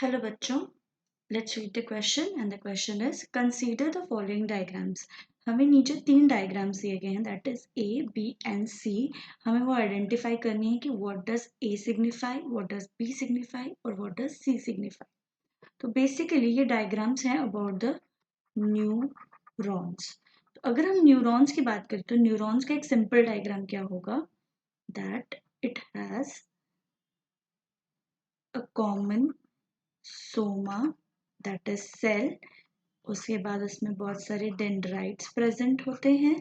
Hello बच्चों, let's read the question and the question is consider the following diagrams. हमें नीचे 3 diagrams दिए गए हैं that is A, B and C. हमें वो आइडेंटिफाई करनी है कि what does A signify, what does B signify और what does C signify. तो बेसिकली ये डायग्राम्स हैं about the न्यूरॉन्स. तो अगर हम न्यूरॉन्स की बात करें तो न्यूरॉन्स का एक सिंपल डायग्राम क्या होगा that it has a common soma that is cell. उसके बाद उसमें बहुत सारे डेंड्राइट्स प्रेजेंट होते हैं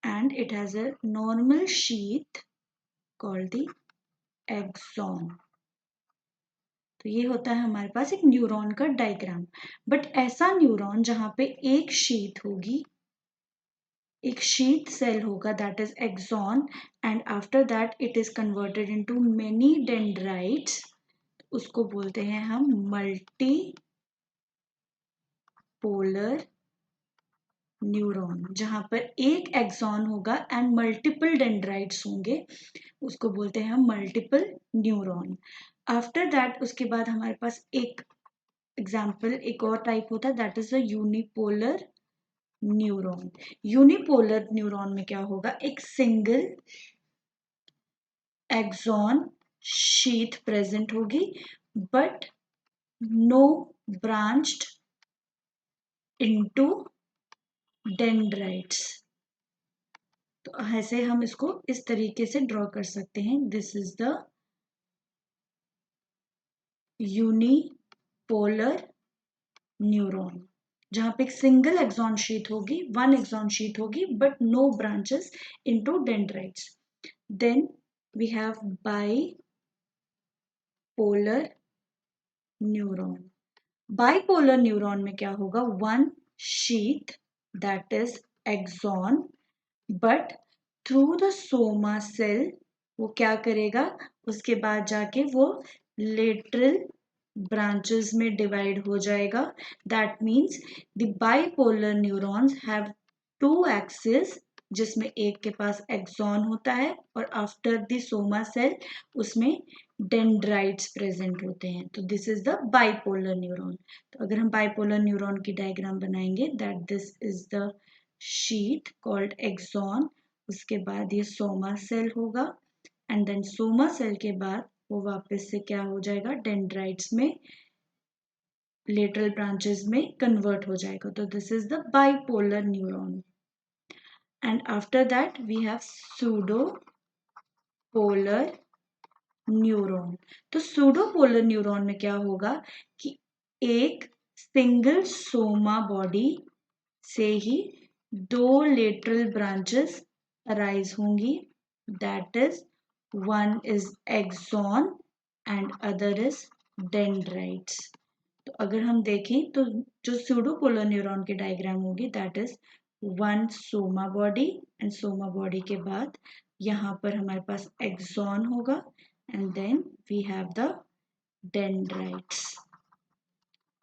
and it has a normal sheath called the axon. तो ये होता है हमारे पास एक न्यूरॉन का डायग्राम. बट ऐसा न्यूरॉन जहां पे एक शीथ होगी, एक शीथ सेल होगा that is axon and after that it is converted into many dendrites. उसको बोलते हैं हम मल्टी पोलर न्यूरॉन. जहां पर एक एक्सॉन होगा एंड मल्टीपल डेंड्राइट्स होंगे, उसको बोलते हैं हम मल्टीपल न्यूरॉन. आफ्टर दैट उसके बाद हमारे पास एक एग्जाम्पल एक और टाइप होता है that is the unipolar neuron. Unipolar neuron में क्या होगा, एक सिंगल एक्सॉन शीथ प्रेजेंट होगी but no branched into dendrites. तो ऐसे हम इसको इस तरीके से ड्रॉ कर सकते हैं. This is the unipolar neuron जहां पे एक सिंगल एक्सॉन शीट होगी, वन एक्सॉन शीट होगी but no branches into dendrites. Then we have bipolar neuron. Bipolar neuron में क्या होगा, one sheet that is axon but through the soma cell वो क्या करेगा, उसके बाद जाके वो लेटरल ब्रांचेस में डिवाइड हो जाएगा. That means the bipolar neurons have two axis जिसमें एक के पास एक्सॉन होता है और आफ्टर द सोमा सेल उसमें डेंड्राइट्स प्रेजेंट होते हैं. तो this is the bipolar neuron. तो अगर हम बाइपोलर न्यूरॉन की डायग्राम बनाएंगे that this is the sheath called axon. उसके बाद ये सोमा सेल होगा एंड देन सोमा सेल के बाद वो वापस से क्या हो जाएगा, डेंड्राइट्स में लेटरल ब्रांचेस में कन्वर्ट हो जाएगा. तो this is the bipolar neuron. And after that we have pseudo polar neuron. तो सूडो पोलर न्यूरॉन में क्या होगा कि एक सिंगल सोमा बॉडी से ही दो लेटरल ब्रांचेस अराइज होंगी. That is one is axon and other is dendrites. तो अगर हम देखें तो जो सूडोपोलर न्यूरॉन की डायग्राम होगी that is one soma body and soma body के बाद यहाँ पर हमारे पास एक्सॉन होगा and then we have the dendrites.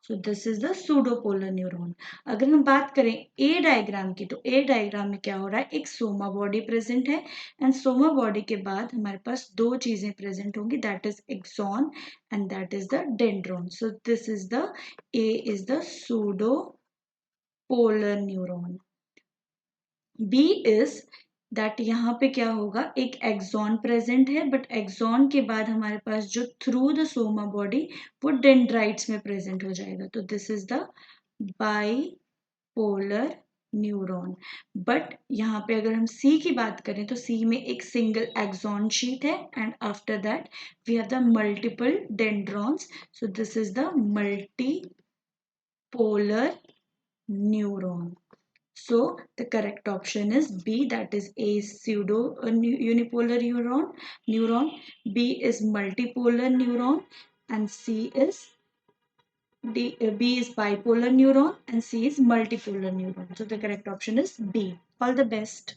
So this is the pseudopolar neuron. अगर हम बात करें ए डायग्राम की तो ए डायग्राम में क्या हो रहा है, एक सोमा बॉडी प्रेजेंट है एंड सोमा बॉडी के बाद हमारे पास दो चीजें प्रेजेंट होंगी that is axon and that is the dendron. So this is the A is the pseudopolar neuron. B is that यहाँ पे क्या होगा, एक एक्सॉन प्रेजेंट है बट एक्सॉन के बाद हमारे पास जो थ्रू द सोमा बॉडी वो डेंड्राइट्स में प्रेजेंट हो जाएगा. तो this is the bipolar neuron. But यहाँ पे अगर हम सी की बात करें तो सी में एक सिंगल एक्सॉन शीट है and after that we have the multiple dendrons. So this is the multipolar neuron. So the correct option is B, that is A is pseudo unipolar neuron, B is multipolar neuron and B is bipolar neuron and C is multipolar neuron. So the correct option is B. All the best.